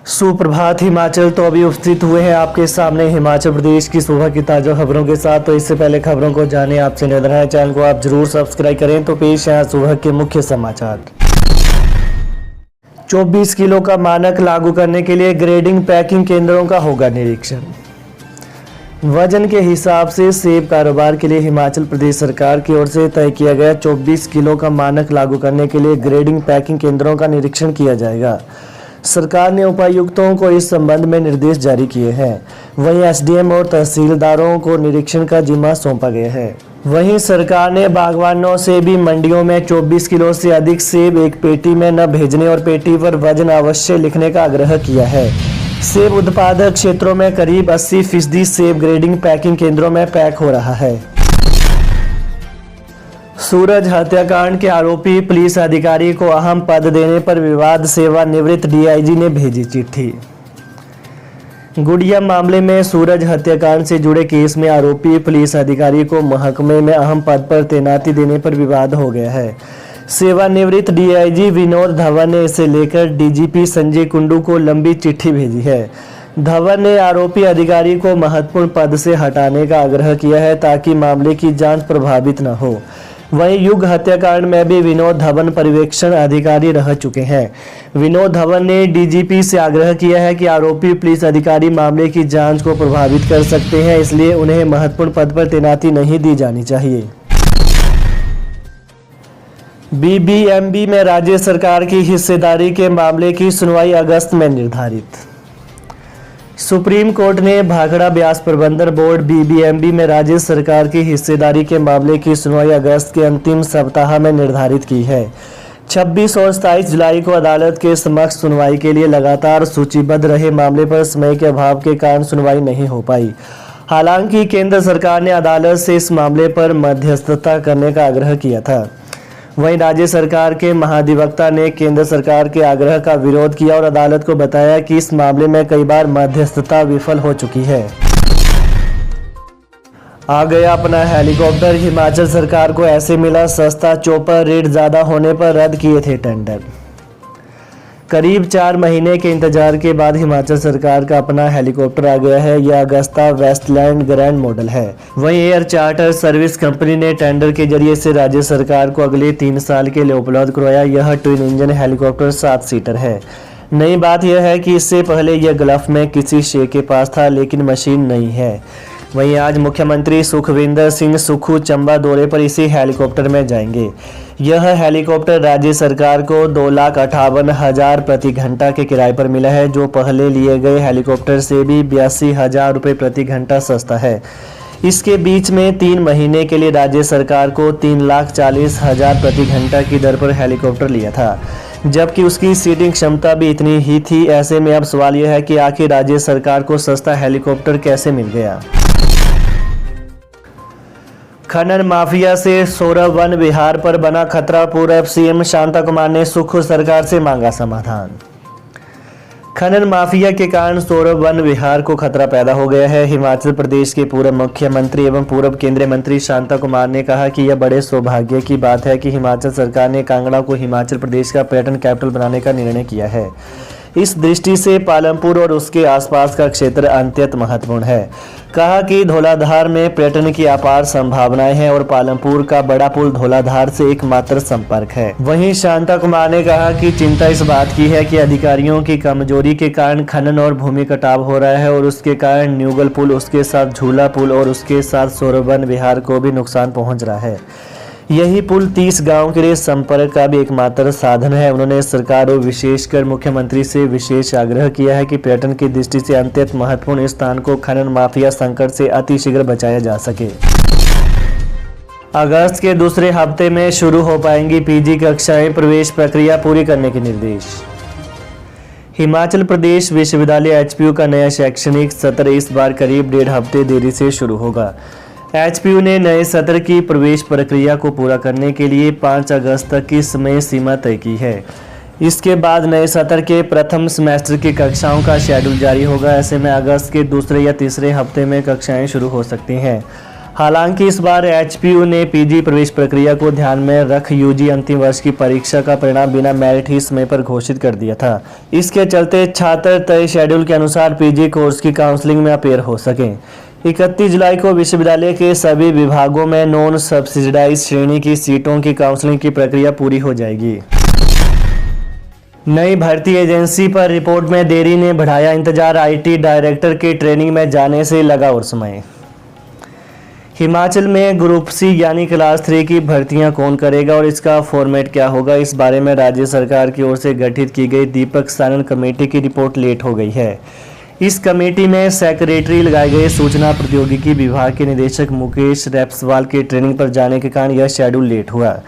सुप्रभात हिमाचल। तो अभी उपस्थित हुए हैं आपके सामने हिमाचल प्रदेश की सुबह की ताज़ा खबरों के साथ। तो इससे पहले खबरों को जाने आपसे निवेदन है, चैनल को आप जरूर सब्सक्राइब करें। तो पेश है सुबह के मुख्य समाचार। 24 किलो का मानक लागू करने के लिए ग्रेडिंग पैकिंग केंद्रों का होगा निरीक्षण। वजन के हिसाब से सेब कारोबार के लिए हिमाचल प्रदेश सरकार की ओर से तय किया गया 24 किलो का मानक लागू करने के लिए ग्रेडिंग पैकिंग केंद्रों का निरीक्षण किया जाएगा। सरकार ने उपायुक्तों को इस संबंध में निर्देश जारी किए हैं। वहीं एसडीएम और तहसीलदारों को निरीक्षण का जिम्मा सौंपा गया है। वहीं सरकार ने बागवानों से भी मंडियों में 24 किलो से अधिक सेब एक पेटी में न भेजने और पेटी पर वजन अवश्य लिखने का आग्रह किया है। सेब उत्पादक क्षेत्रों में करीब 80% सेब ग्रेडिंग पैकिंग केंद्रों में पैक हो रहा है। सूरज हत्याकांड के आरोपी पुलिस अधिकारी को अहम पद देने पर विवाद सेवानिवृत्त डीआईजी ने भेजी चिट्ठी। गुड़िया मामले में सूरज हत्याकांड से जुड़े केस में आरोपी पुलिस अधिकारी को महकमे में अहम पद पर तैनाती देने पर विवाद हो गया है। सेवानिवृत्त डीआईजी विनोद धवन ने इसे लेकर डीजीपी संजय कुंडू को लंबी चिट्ठी भेजी है। धवन ने आरोपी अधिकारी को महत्वपूर्ण पद से हटाने का आग्रह किया है ताकि मामले की जांच प्रभावित न हो। वहीं युग हत्याकांड में भी विनोद धवन पर्यवेक्षण अधिकारी रह चुके हैं। विनोद धवन ने डीजीपी से आग्रह किया है कि आरोपी पुलिस अधिकारी मामले की जांच को प्रभावित कर सकते हैं, इसलिए उन्हें महत्वपूर्ण पद पर तैनाती नहीं दी जानी चाहिए। बीबीएमबी में राज्य सरकार की हिस्सेदारी के मामले की सुनवाई अगस्त में निर्धारित। सुप्रीम कोर्ट ने भाखड़ा ब्यास प्रबंधन बोर्ड बीबीएमबी में राज्य सरकार की हिस्सेदारी के मामले की सुनवाई अगस्त के अंतिम सप्ताह में निर्धारित की है। 26 और 27 जुलाई को अदालत के समक्ष सुनवाई के लिए लगातार सूचीबद्ध रहे मामले पर समय के अभाव के कारण सुनवाई नहीं हो पाई। हालांकि केंद्र सरकार ने अदालत से इस मामले पर मध्यस्थता करने का आग्रह किया था। वहीं राज्य सरकार के महाधिवक्ता ने केंद्र सरकार के आग्रह का विरोध किया और अदालत को बताया कि इस मामले में कई बार मध्यस्थता विफल हो चुकी है। आ गया अपना हेलीकॉप्टर। हिमाचल सरकार को ऐसे मिला सस्ता चॉपर, रेट ज्यादा होने पर रद्द किए थे टेंडर। करीब 4 महीने के इंतजार के बाद हिमाचल सरकार का अपना हेलीकॉप्टर आ गया है। यह अगस्ता वेस्टलैंड ग्रैंड मॉडल है। वहीं एयर चार्टर सर्विस कंपनी ने टेंडर के जरिए से राज्य सरकार को अगले 3 साल के लिए उपलब्ध करवाया। यह ट्विन इंजन हेलीकॉप्टर 7 सीटर है। नई बात यह है कि इससे पहले यह गल्फ में किसी शेख के पास था, लेकिन मशीन नहीं है। वहीं आज मुख्यमंत्री सुखविंदर सिंह सुक्खू चंबा दौरे पर इसी हेलीकॉप्टर में जाएंगे। यह हेलीकॉप्टर राज्य सरकार को 2,58,000 प्रति घंटा के किराए पर मिला है, जो पहले लिए गए हेलीकॉप्टर से भी 82,000 रुपये प्रति घंटा सस्ता है। इसके बीच में 3 महीने के लिए राज्य सरकार को 3,40,000 प्रति घंटा की दर पर हेलीकॉप्टर लिया था, जबकि उसकी सीटिंग क्षमता भी इतनी ही थी। ऐसे में अब सवाल यह है कि आखिर राज्य सरकार को सस्ता हेलीकॉप्टर कैसे मिल गया। खनन माफिया से सौरभ वन विहार पर बना खतरा। पूर्व सीएम शांता कुमार ने सुक्खू सरकार से मांगा समाधान। खनन माफिया के कारण सौरभ वन विहार को खतरा पैदा हो गया है। हिमाचल प्रदेश के पूर्व मुख्यमंत्री एवं पूर्व केंद्रीय मंत्री शांता कुमार ने कहा कि यह बड़े सौभाग्य की बात है कि हिमाचल सरकार ने कांगड़ा को हिमाचल प्रदेश का पर्यटन कैपिटल बनाने का निर्णय किया है। इस दृष्टि से पालमपुर और उसके आसपास का क्षेत्र अत्यंत महत्वपूर्ण है। कहा कि धौलाधार में पर्यटन की अपार संभावनाएं हैं और पालमपुर का बड़ा पुल धौलाधार से एकमात्र संपर्क है। वहीं शांता कुमार ने कहा कि चिंता इस बात की है कि अधिकारियों की कमजोरी के कारण खनन और भूमि कटाव हो रहा है और उसके कारण न्यूगल पुल, उसके साथ झूला पुल और उसके साथ सौरभ वन विहार को भी नुकसान पहुंच रहा है। यही पुल 30 गांव के लिए संपर्क का भी एकमात्र साधन है। उन्होंने सरकार और विशेषकर मुख्यमंत्री से विशेष आग्रह किया है कि पर्यटन की दृष्टि से अत्यंत महत्वपूर्ण स्थान को खनन माफिया संकट से अतिशीघ्र बचाया जा सके। अगस्त के दूसरे हफ्ते में शुरू हो पाएंगी पीजी कक्षाएं, प्रवेश प्रक्रिया पूरी करने के निर्देश। हिमाचल प्रदेश विश्वविद्यालय एचपीयू का नया शैक्षणिक सत्र इस बार करीब 1.5 हफ्ते देरी से शुरू होगा। एचपीयू ने नए सत्र की प्रवेश प्रक्रिया को पूरा करने के लिए 5 अगस्त तक की समय सीमा तय की है। इसके बाद नए सत्र के प्रथम सेमेस्टर की कक्षाओं का शेड्यूल जारी होगा। ऐसे में अगस्त के दूसरे या तीसरे हफ्ते में कक्षाएं शुरू हो सकती हैं। हालांकि इस बार एचपीयू ने पीजी प्रवेश प्रक्रिया को ध्यान में रख यूजी अंतिम वर्ष की परीक्षा का परिणाम बिना मेरिट ही समय पर घोषित कर दिया था। इसके चलते छात्र तय शेड्यूल के अनुसार पीजी कोर्स की काउंसलिंग में अपेयर हो सकें। 31 जुलाई को विश्वविद्यालय के सभी विभागों में नॉन सब्सिडाइज श्रेणी की सीटों की काउंसलिंग की प्रक्रिया पूरी हो जाएगी। नई भर्ती एजेंसी पर रिपोर्ट में देरी ने बढ़ाया इंतजार, आईटी डायरेक्टर के ट्रेनिंग में जाने से लगा और समय। हिमाचल में ग्रुप सी यानी क्लास 3 की भर्तियां कौन करेगा और इसका फॉर्मेट क्या होगा, इस बारे में राज्य सरकार की ओर से गठित की गई दीपक सानन कमेटी की रिपोर्ट लेट हो गई है। इस कमेटी में सेक्रेटरी लगाए गए सूचना प्रौद्योगिकी विभाग के निदेशक मुकेश रेपसवाल के ट्रेनिंग पर जाने के कारण यह शेड्यूल लेट हुआ।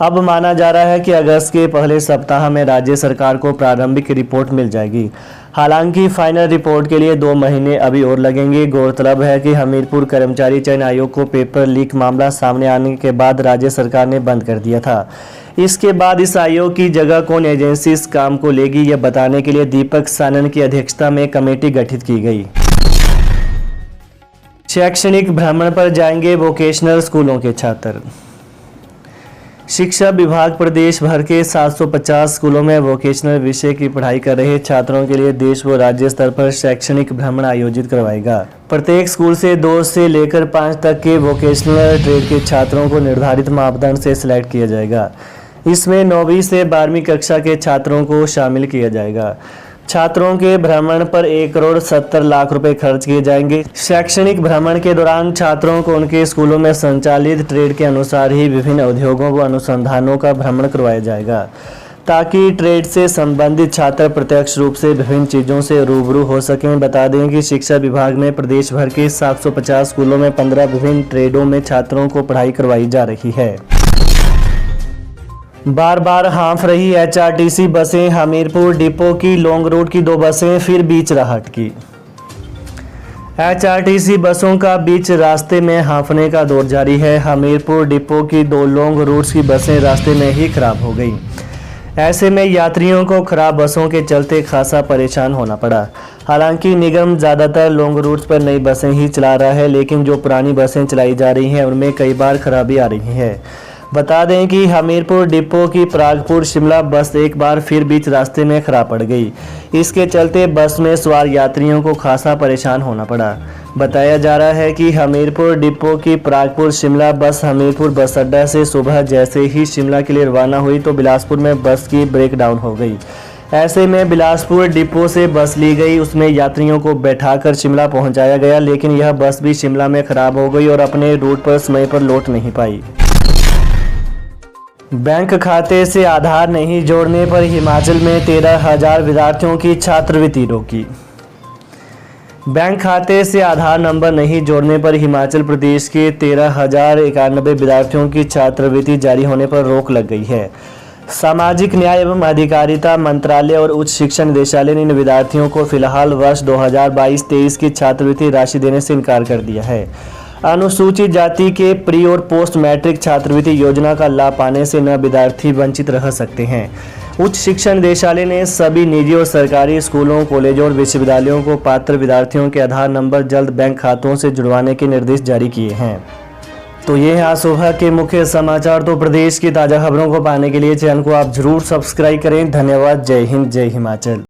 अब माना जा रहा है कि अगस्त के पहले सप्ताह में राज्य सरकार को प्रारंभिक रिपोर्ट मिल जाएगी। हालांकि फाइनल रिपोर्ट के लिए 2 महीने अभी और लगेंगे। गौरतलब है कि हमीरपुर कर्मचारी चयन आयोग को पेपर लीक मामला सामने आने के बाद राज्य सरकार ने बंद कर दिया था। इसके बाद इस आयोग की जगह कौन एजेंसी इस काम को लेगी, यह बताने के लिए दीपक सानन की अध्यक्षता में कमेटी गठित की गई। शैक्षणिक भ्रमण पर जाएंगे वोकेशनल स्कूलों के छात्र। शिक्षा विभाग प्रदेश भर के 750 स्कूलों में वोकेशनल विषय की पढ़ाई कर रहे छात्रों के लिए देश व राज्य स्तर पर शैक्षणिक भ्रमण आयोजित करवाएगा। प्रत्येक स्कूल से 2 से लेकर 5 तक के वोकेशनल ट्रेड के छात्रों को निर्धारित मापदंड से सिलेक्ट किया जाएगा। इसमें 9वीं से 12वीं कक्षा के छात्रों को शामिल किया जाएगा। छात्रों के भ्रमण पर 1 करोड़ 70 लाख रुपए खर्च किए जाएंगे। शैक्षणिक भ्रमण के दौरान छात्रों को उनके स्कूलों में संचालित ट्रेड के अनुसार ही विभिन्न उद्योगों व अनुसंधानों का भ्रमण करवाया जाएगा, ताकि ट्रेड से संबंधित छात्र प्रत्यक्ष रूप से विभिन्न चीज़ों से रूबरू हो सकें। बता दें कि शिक्षा विभाग में प्रदेश भर के 750 स्कूलों में 15 विभिन्न ट्रेडों में छात्रों को पढ़ाई करवाई जा रही है। बार बार हाँफ रही एचआरटीसी बसें, हमीरपुर डिपो की लॉन्ग रूट की 2 बसें फिर बीच राह अटकी। एचआरटीसी बसों का बीच रास्ते में हाँफने का दौर जारी है। हमीरपुर डिपो की 2 लॉन्ग रूट्स की बसें रास्ते में ही खराब हो गई। ऐसे में यात्रियों को खराब बसों के चलते खासा परेशान होना पड़ा। हालांकि निगम ज़्यादातर लॉन्ग रूट्स पर नई बसें ही चला रहा है, लेकिन जो पुरानी बसें चलाई जा रही हैं उनमें कई बार खराबी आ रही है। बता दें कि हमीरपुर डिपो की प्रागपुर शिमला बस एक बार फिर बीच रास्ते में खराब पड़ गई। इसके चलते बस में सवार यात्रियों को खासा परेशान होना पड़ा। बताया जा रहा है कि हमीरपुर डिपो की प्रागपुर शिमला बस हमीरपुर बस अड्डा से सुबह जैसे ही शिमला के लिए रवाना हुई तो बिलासपुर में बस की ब्रेकडाउन हो गई। ऐसे में बिलासपुर डिपो से बस ली गई, उसमें यात्रियों को बैठाकर शिमला पहुंचाया गया, लेकिन यह बस भी शिमला में खराब हो गई और अपने रूट पर समय पर लौट नहीं पाई। बैंक खाते से आधार नहीं जोड़ने पर हिमाचल में 13,000 विद्यार्थियों की छात्रवृत्ति रोकी। बैंक खाते से आधार नंबर नहीं जोड़ने पर हिमाचल प्रदेश के 13,091 विद्यार्थियों की छात्रवृत्ति जारी होने पर रोक लग गई है। सामाजिक न्याय एवं अधिकारिता मंत्रालय और उच्च शिक्षा निदेशालय ने इन विद्यार्थियों को फिलहाल वर्ष 2022-23 की छात्रवृत्ति राशि देने से इनकार कर दिया है। अनुसूचित जाति के प्री और पोस्ट मैट्रिक छात्रवृत्ति योजना का लाभ पाने से न विद्यार्थी वंचित रह सकते हैं। उच्च शिक्षा निदेशालय ने सभी निजी और सरकारी स्कूलों, कॉलेजों और विश्वविद्यालयों को पात्र विद्यार्थियों के आधार नंबर जल्द बैंक खातों से जुड़वाने के निर्देश जारी किए हैं। तो ये है आज सुबह के मुख्य समाचार। तो प्रदेश की ताज़ा खबरों को पाने के लिए चैनल को आप जरूर सब्सक्राइब करें। धन्यवाद। जय हिंद, जय हिमाचल।